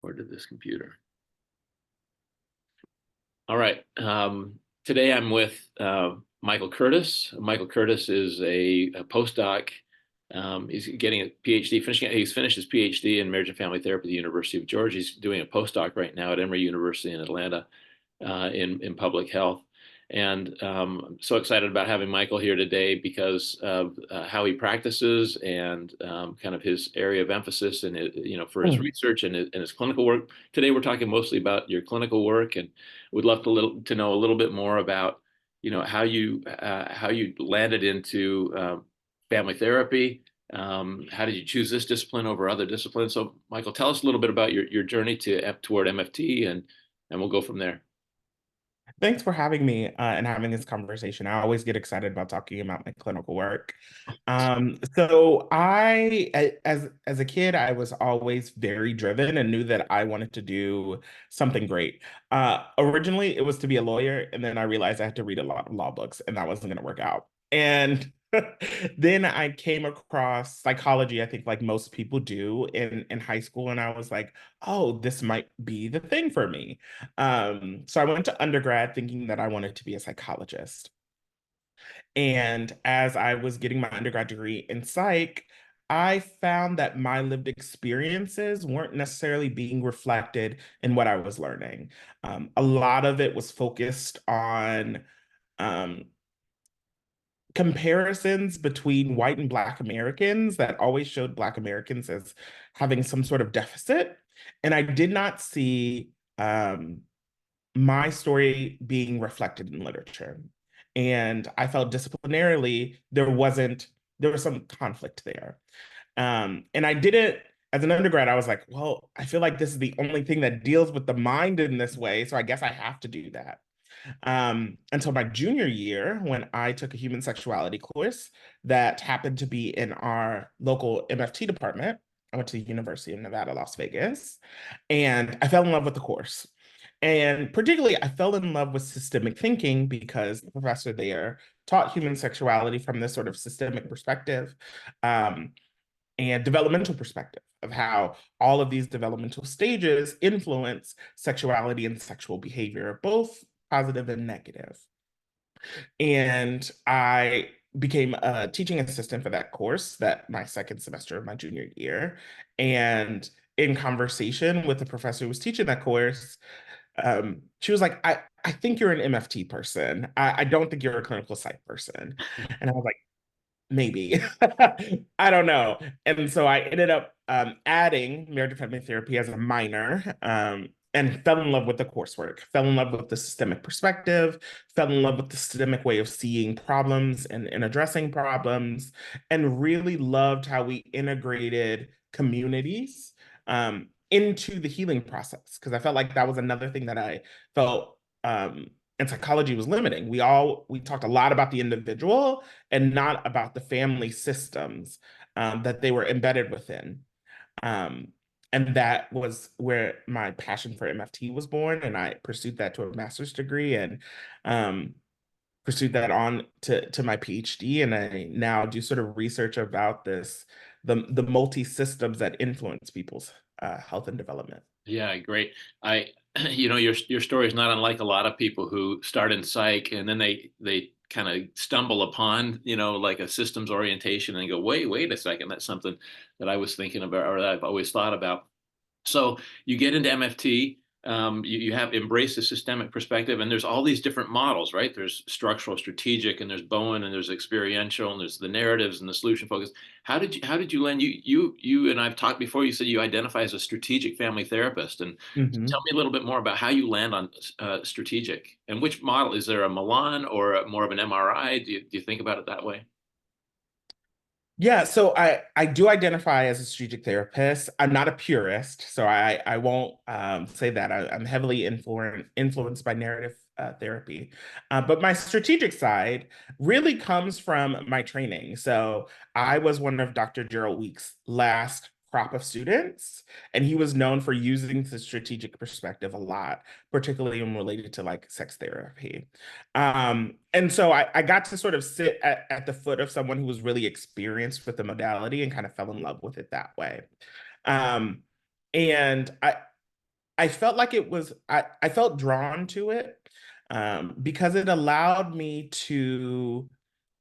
Or did this computer? All right. Today I'm with Michael Curtis. Michael Curtis is a postdoc. He's getting a PhD, he's finished his PhD in marriage and family therapy at the University of Georgia. He's doing a postdoc right now at Emory University in Atlanta in public health. And I'm so excited about having Michael here today because of how he practices and kind of his area of emphasis and for his Mm. research and his clinical work. Today we're talking mostly about your clinical work, and would love to know a little bit more about how you landed into family therapy. How did you choose this discipline over other disciplines? So, Michael, tell us a little bit about your journey toward MFT, and we'll go from there. Thanks for having me and having this conversation. I always get excited about talking about my clinical work. As a kid, I was always very driven and knew that I wanted to do something great. Originally, it was to be a lawyer, and then I realized I had to read a lot of law books, and that wasn't going to work out. And then I came across psychology, I think like most people do in high school, and I was like, oh, this might be the thing for me. So I went to undergrad thinking that I wanted to be a psychologist. And as I was getting my undergrad degree in psych, I found that my lived experiences weren't necessarily being reflected in what I was learning. A lot of it was focused on um, comparisons between white and Black Americans that always showed Black Americans as having some sort of deficit. And I did not see my story being reflected in literature. And I felt disciplinarily there was some conflict there. And I didn't, as an undergrad, I was like, well, I feel like this is the only thing that deals with the mind in this way. So I guess I have to do that. Until my junior year, when I took a human sexuality course that happened to be in our local MFT department. I went to the University of Nevada, Las Vegas, and I fell in love with the course. And particularly, I fell in love with systemic thinking because the professor there taught human sexuality from this sort of systemic perspective um, and developmental perspective of how all of these developmental stages influence sexuality and sexual behavior, both positive and negative. And I became a teaching assistant for that course that my second semester of my junior year. And in conversation with the professor who was teaching that course, she was like, I think you're an MFT person. I don't think you're a clinical psych person. And I was like, maybe. I don't know. And so I ended up adding marriage and family therapy as a minor and fell in love with the coursework, fell in love with the systemic perspective, fell in love with the systemic way of seeing problems and addressing problems, and really loved how we integrated communities into the healing process. Because I felt like that was another thing that I felt and psychology was limiting. We talked a lot about the individual and not about the family systems that they were embedded within. Um, and that was where my passion for MFT was born, and I pursued that to a master's degree and um, pursued that on to my PhD. And I now do sort of research about the multi systems that influence people's health and development. Yeah, great. I, your story is not unlike a lot of people who start in psych and then they kind of stumble upon, like a systems orientation and go, wait a second, that's something that I was thinking about or that I've always thought about. So you get into MFT, you have embraced the systemic perspective, and there's all these different models, right? There's structural, strategic, and there's Bowen, and there's experiential, and there's the narratives and the solution focus. How did you land? You and I've talked before. You said you identify as a strategic family therapist, and tell Mhm. me a little bit more about how you land on strategic and which model. Is there a Milan or more of an MRI? Do you think about it that way? Yeah, so I do identify as a strategic therapist. I'm not a purist, so I won't say that. I'm heavily influenced by narrative therapy, but my strategic side really comes from my training. So I was one of Dr. Gerald Week's last crop of students, and he was known for using the strategic perspective a lot, particularly in related to like sex therapy. And so I got to sort of sit at the foot of someone who was really experienced with the modality and kind of fell in love with it that way. Um, and I felt like it was I felt drawn to it because it allowed me to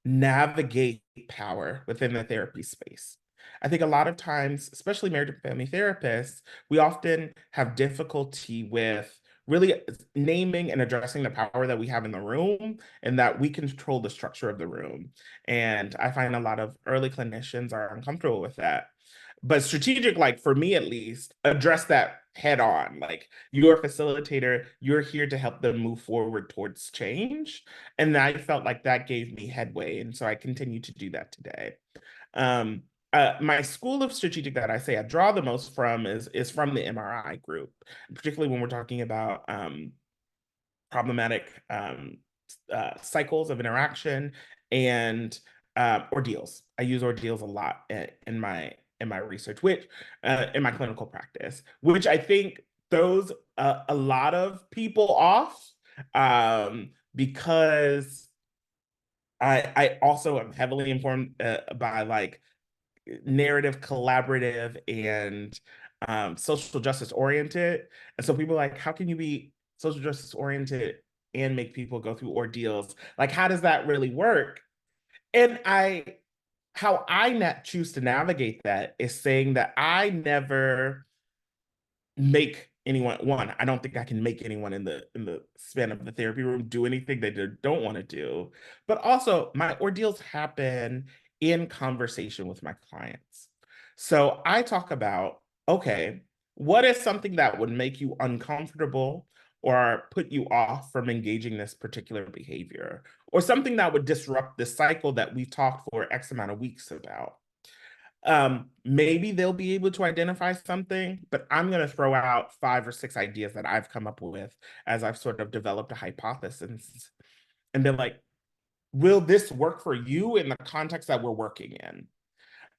navigate power within the therapy space. I think a lot of times, especially marriage and family therapists, we often have difficulty with really naming and addressing the power that we have in the room and that we control the structure of the room. And I find a lot of early clinicians are uncomfortable with that. But strategic, like for me at least, address that head on. Like you're a facilitator, you're here to help them move forward towards change. And I felt like that gave me headway. And so I continue to do that today. Um, my school of strategic that I say I draw the most from is from the MRI group, particularly when we're talking about problematic cycles of interaction and ordeals. I use ordeals a lot in my research, which in my clinical practice, which I think throws a lot of people off because I also am heavily informed by like narrative, collaborative, and social justice oriented. And so people are like, how can you be social justice oriented and make people go through ordeals? Like, how does that really work? And how I choose to navigate that is saying that I never make anyone one. I don't think I can make anyone in the span of the therapy room do anything they don't want to do. But also my ordeals happen in conversation with my clients. So I talk about, okay, what is something that would make you uncomfortable or put you off from engaging this particular behavior, or something that would disrupt the cycle that we've talked for X amount of weeks about? Maybe they'll be able to identify something, but I'm going to throw out 5 or 6 ideas that I've come up with as I've sort of developed a hypothesis and been like, will this work for you in the context that we're working in?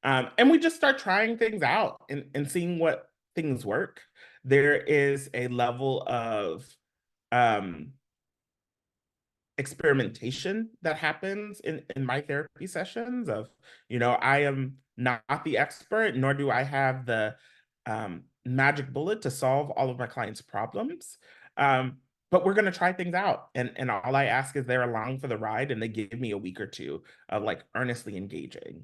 And we just start trying things out and seeing what things work. There is a level of um, experimentation that happens in my therapy sessions of, I am not the expert, nor do I have the magic bullet to solve all of my clients' problems. But we're going to try things out. And all I ask is they're along for the ride and they give me a week or two of like earnestly engaging.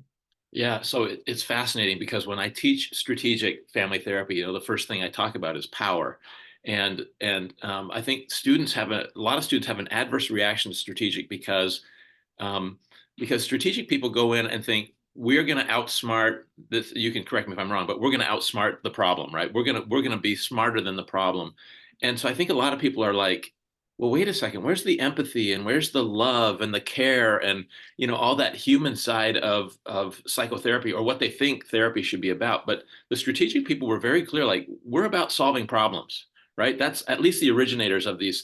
Yeah, so it's fascinating because when I teach strategic family therapy, the first thing I talk about is power, and I think students have a lot of students have an adverse reaction to strategic um, because strategic people go in and think we're going to outsmart this. You can correct me if I'm wrong, but we're going to outsmart the problem, right? We're going to be smarter than the problem, and so I think a lot of people are like, well, wait a second, where's the empathy and where's the love and the care and all that human side of psychotherapy or what they think therapy should be about. But the strategic people were very clear, like we're about solving problems, right? That's at least the originators of these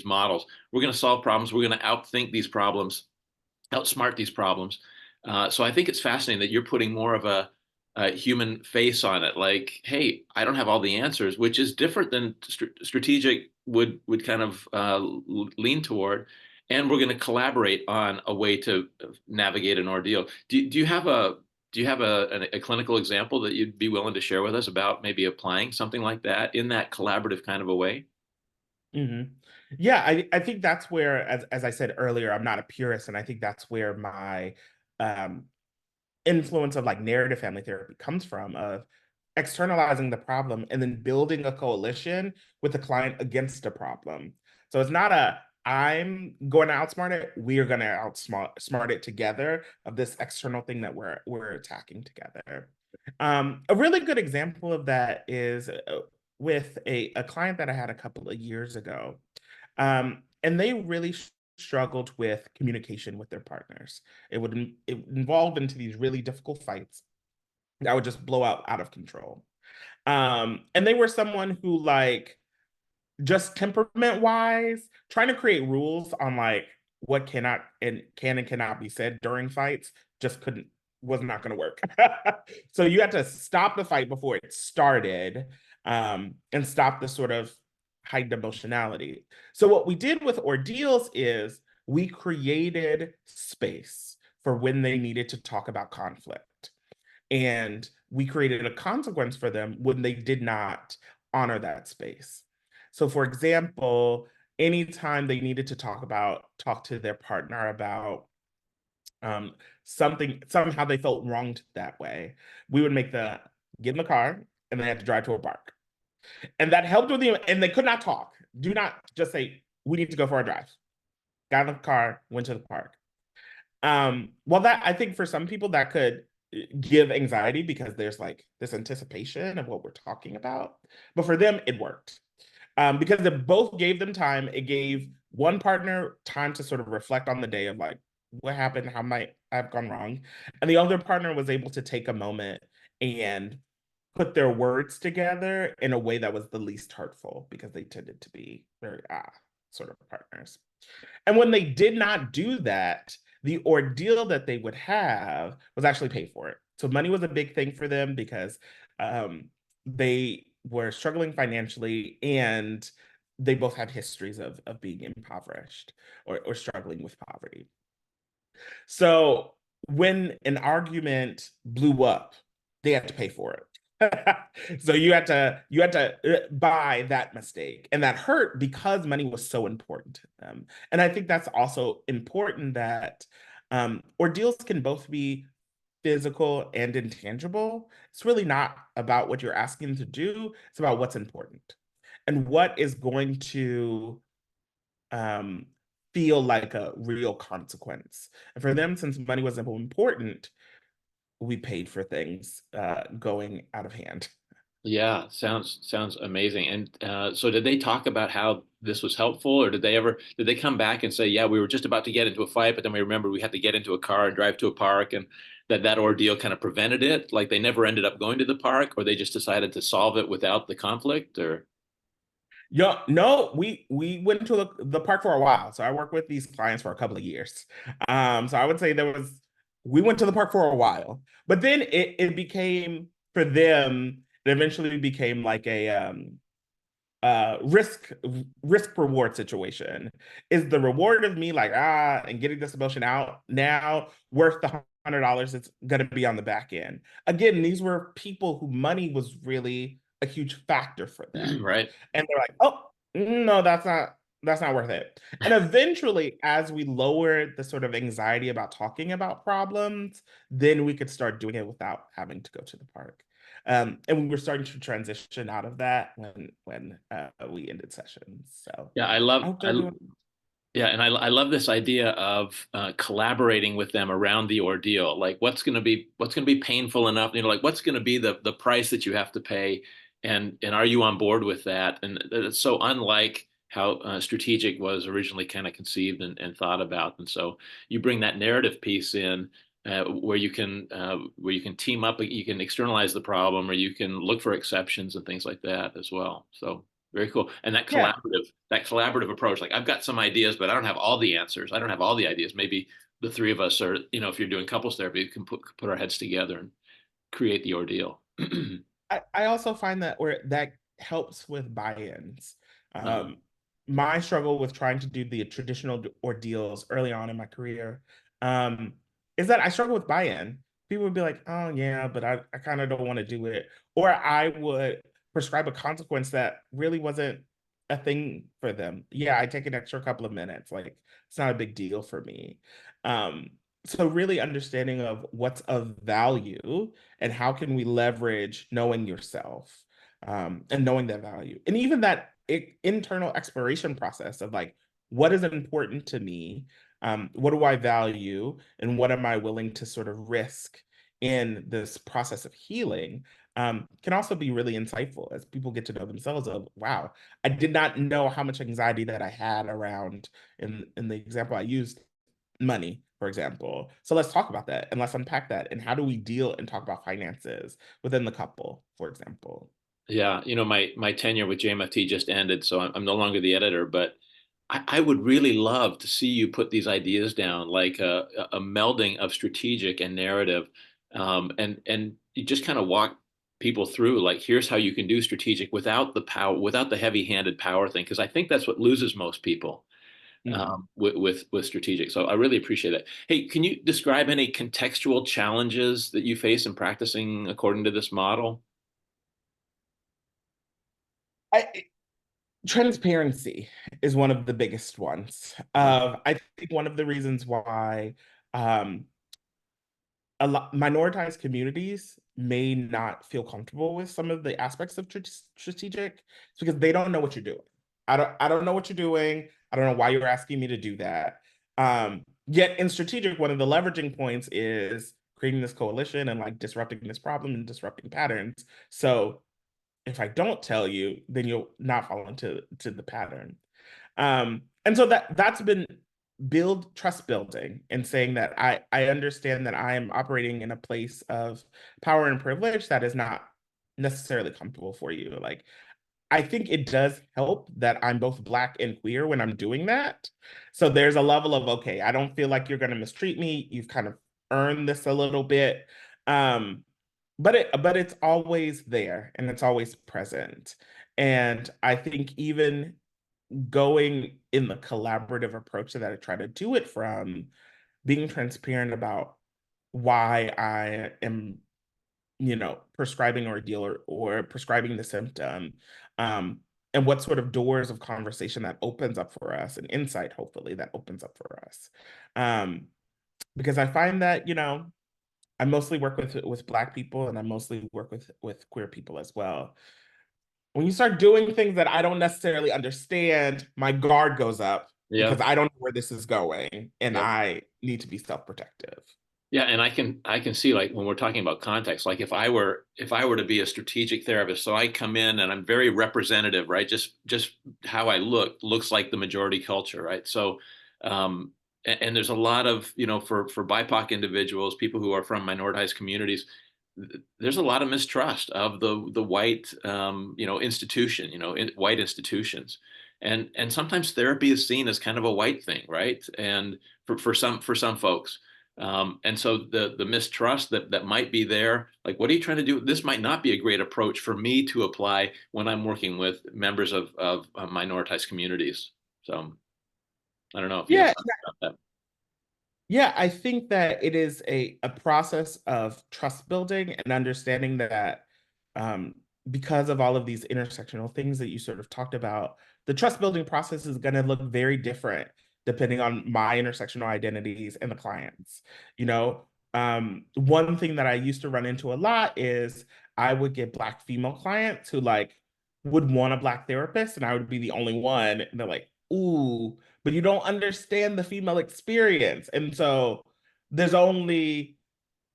models. We're going to solve problems. We're going to outthink these problems, outsmart these problems. So I think it's fascinating that you're putting more of a human face on it. Like, hey, I don't have all the answers, which is different than strategic would kind of lean toward. And we're going to collaborate on a way to navigate an ordeal. Do you have a clinical example that you'd be willing to share with us about maybe applying something like that in that collaborative kind of a way? Mhm. Yeah, I think that's where, as I said earlier, I'm not a purist, and I think that's where my um, influence of like narrative family therapy comes from, of externalizing the problem and then building a coalition with the client against a problem. So it's not a I'm going to outsmart it, we're going to outsmart it together of this external thing that we're attacking together. A really good example of that is with a client that I had a couple of years ago. And they really struggled with communication with their partners. It involved into these really difficult fights that would just blow out of control. And they were someone who like just temperament wise, trying to create rules on like what can and cannot be said during fights just couldn't was not going to work. So you had to stop the fight before it started, and stop the sort of heightened emotionality. So what we did with ordeals is we created space for when they needed to talk about conflict, and we created a consequence for them when they did not honor that space. So, for example, anytime they needed to talk to their partner about something, somehow they felt wronged that way, we would make the get in the car and they had to drive to a park. And that helped with them, and they could not talk. Do not just say, we need to go for a drive. Got in the car, went to the park. Well, that I think for some people that could give anxiety because there's like this anticipation of what we're talking about. But for them, it worked. Because it both gave them time. It gave one partner time to sort of reflect on the day of like, what happened? How might I have gone wrong? And the other partner was able to take a moment and put their words together in a way that was the least hurtful because they tended to be very sort of partners. And when they did not do that, the ordeal that they would have was actually pay for it. So money was a big thing for them because they were struggling financially and they both had histories of being impoverished or struggling with poverty. So when an argument blew up, they had to pay for it. So you had to buy that mistake, and that hurt because money was so important to them. And I think that's also important that ordeals can both be physical and intangible. It's really not about what you're asking to do; it's about what's important and what is going to um, feel like a real consequence. And for them, since money was so important, we paid for things going out of hand. Yeah, sounds amazing. And so did they talk about how this was helpful, or did they come back and say, yeah, we were just about to get into a fight, but then we remembered we had to get into a car and drive to a park, and that ordeal kind of prevented it? Like they never ended up going to the park, or they just decided to solve it without the conflict, or Yo, no, we went to the park for a while. So I worked with these clients for a couple of years. So I would say we went to the park for a while, but then it became for them. It eventually became like a risk reward situation. Is the reward of me like and getting this emotion out now worth the $100 it's going to be on the back end? Again, these were people who money was really a huge factor for them, right? and they're like, oh no, that's not worth it. And eventually, as we lowered the sort of anxiety about talking about problems, then we could start doing it without having to go to the park. And we were starting to transition out of that when we ended sessions. So Yeah, I hope they're doing. yeah, and I love this idea of collaborating with them around the ordeal. Like, what's going to be painful enough? Like what's going to be the price that you have to pay, and are you on board with that? And it's so unlike how strategic was originally kind of conceived and thought about. And so you bring that narrative piece in. Where you can team up, you can externalize the problem, or you can look for exceptions and things like that as well. So very cool. And Yeah, that collaborative approach, like I've got some ideas, but I don't have all the answers. I don't have all the ideas. Maybe the three of us are, if you're doing couples therapy, we can put our heads together and create the ordeal. I also find that where that helps with buy-ins. Uh-huh. Um, my struggle with trying to do the traditional ordeals early on in my career um, is that I struggle with buy-in. People would be like, "Oh yeah, but I kind of don't want to do it," or I would prescribe a consequence that really wasn't a thing for them. Yeah, I take an extra couple of minutes. Like it's not a big deal for me. Um, so really understanding of what's of value and how can we leverage knowing yourself and knowing that value and even that internal exploration process of like what is important to me, what do I value, and what am I willing to sort of risk in this process of healing, can also be really insightful as people get to know themselves of wow, I did not know how much anxiety that I had around in the example I used money, for example. So let's talk about that and let's unpack that. And how do we deal and talk about finances within the couple, for example? Yeah, my tenure with JMFT just ended, so I'm no longer the editor, but I would really love to see you put these ideas down, like a melding of strategic and narrative, and you just kind of walk people through, like, here's how you can do strategic without the power, without the heavy-handed power thing, because I think that's what loses most people Mhm. with strategic. So I really appreciate that. Hey, can you describe any contextual challenges that you face in practicing according to this model? I transparency is one of the biggest ones. Uh, I think one of the reasons why um, a lot minoritized communities may not feel comfortable with some of the aspects of strategic. It's because they don't know what you're doing. I don't know what you're doing. I don't know why you're asking me to do that. Yet in strategic, one of the leveraging points is creating this coalition and like disrupting this problem and disrupting patterns. So if I don't tell you, then you'll not fall into the pattern. And so that's been build trust building and saying that I understand that I am operating in a place of power and privilege that is not necessarily comfortable for you. Like I think it does help that I'm both Black and queer when I'm doing that. So there's a level of, okay, I don't feel like you're going to mistreat me. You've kind of earned this a little bit. Um, but it's always there and it's always present. And I think even going in the collaborative approach that I try to do it from, being transparent about why I am, prescribing ordeal or prescribing the symptom, um, and what sort of doors of conversation that opens up for us, and insight, hopefully, that opens up for us. Um, because I find that, I mostly work with Black people and I mostly work with queer people as well. When you start doing things that I don't necessarily understand, my guard goes up because yeah. I don't know where this is going and Yeah. I need to be self-protective. Yeah, and I can see like when we're talking about context, like if I were to be a strategic therapist, so I come in and I'm very representative, right? Just how I looks like the majority culture, right? So and there's a lot of, for BIPOC individuals, people who are from minoritized communities, there's a lot of mistrust of the white institution, white institutions. And sometimes therapy is seen as kind of a white thing, right? And for some folks. And so the mistrust that might be there, like, what are you trying to do? This might not be a great approach for me to apply when I'm working with members of minoritized communities. So I don't know if you have Yeah, thoughts about yeah, I think that it is a process of trust building and understanding that um, because of all of these intersectional things that you sort of talked about, the trust building process is going to look very different depending on my intersectional identities and the clients. One thing that I used to run into a lot is I would get Black female clients who like would want a Black therapist, and I would be the only one, and they're like, "Ooh." But you don't understand the female experience. And so there's only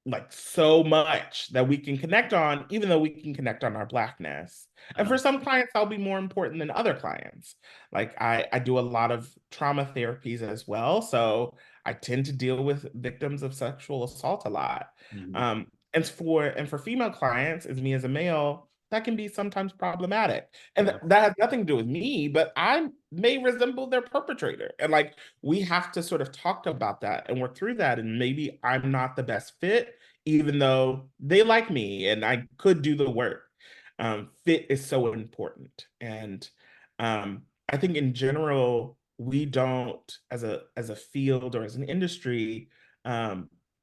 like so much that we can connect on, even though we can connect on our Blackness. And that. for some clients, that'll be more important than other clients. Like I do a lot of trauma therapies as well. So I tend to deal with victims of sexual assault a lot. Mhm. And for female clients, as me as a male, that can be sometimes problematic. And Yeah. that has nothing to do with me, but I may resemble their perpetrator. And like we have to sort of talk about that and work through that. And maybe I'm not the best fit, even though they like me and I could do the work. Fit is so important. And I think in general, we don't, as a field or as an industry,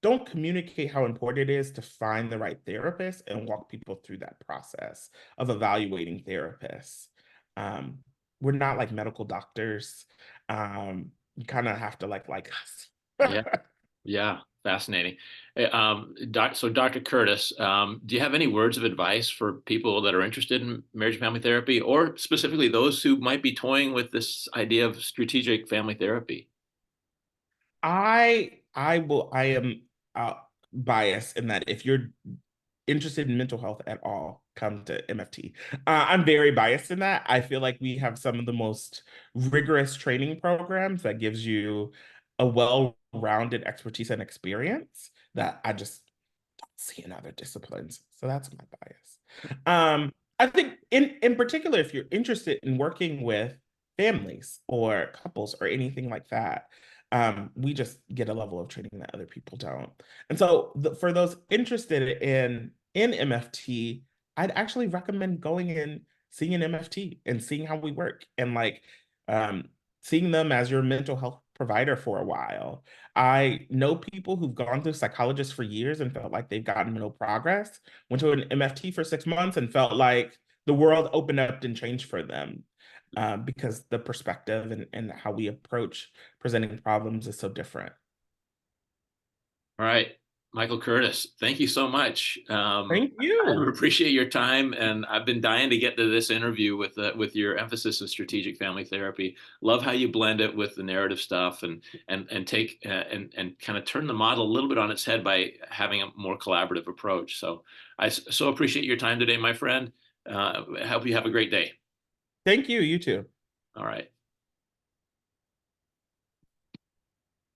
don't communicate how important it is to find the right therapist and walk people through that process of evaluating therapists. Um, we're not like medical doctors. You kind of have to like us. Yeah. Yeah, fascinating. So Dr. Curtis, do you have any words of advice for people that are interested in marriage and family therapy, or specifically those who might be toying with this idea of strategic family therapy? I am biased in that if you're interested in mental health at all, come to MFT. I'm very biased in that. I feel like we have some of the most rigorous training programs that gives you a well-rounded expertise and experience that I just don't see in other disciplines. So that's my bias. I think in particular, if you're interested in working with families or couples or anything like that, we just get a level of training that other people don't. And so for those interested in MFT, I'd actually recommend going and seeing an MFT and seeing how we work and like um, seeing them as your mental health provider for a while. I know people who've gone through psychologists for years and felt like they've gotten no progress, went to an MFT for 6 months and felt like the world opened up and changed for them, because the perspective and how we approach presenting problems is so different. All right, Michael Curtis, thank you so much. Thank I you. appreciate your time, and I've been dying to get to this interview with your emphasis in strategic family therapy. Love how you blend it with the narrative stuff, and take and kind of turn the model a little bit on its head by having a more collaborative approach. So so appreciate your time today, my friend. I hope you have a great day. Thank you. You too. All right.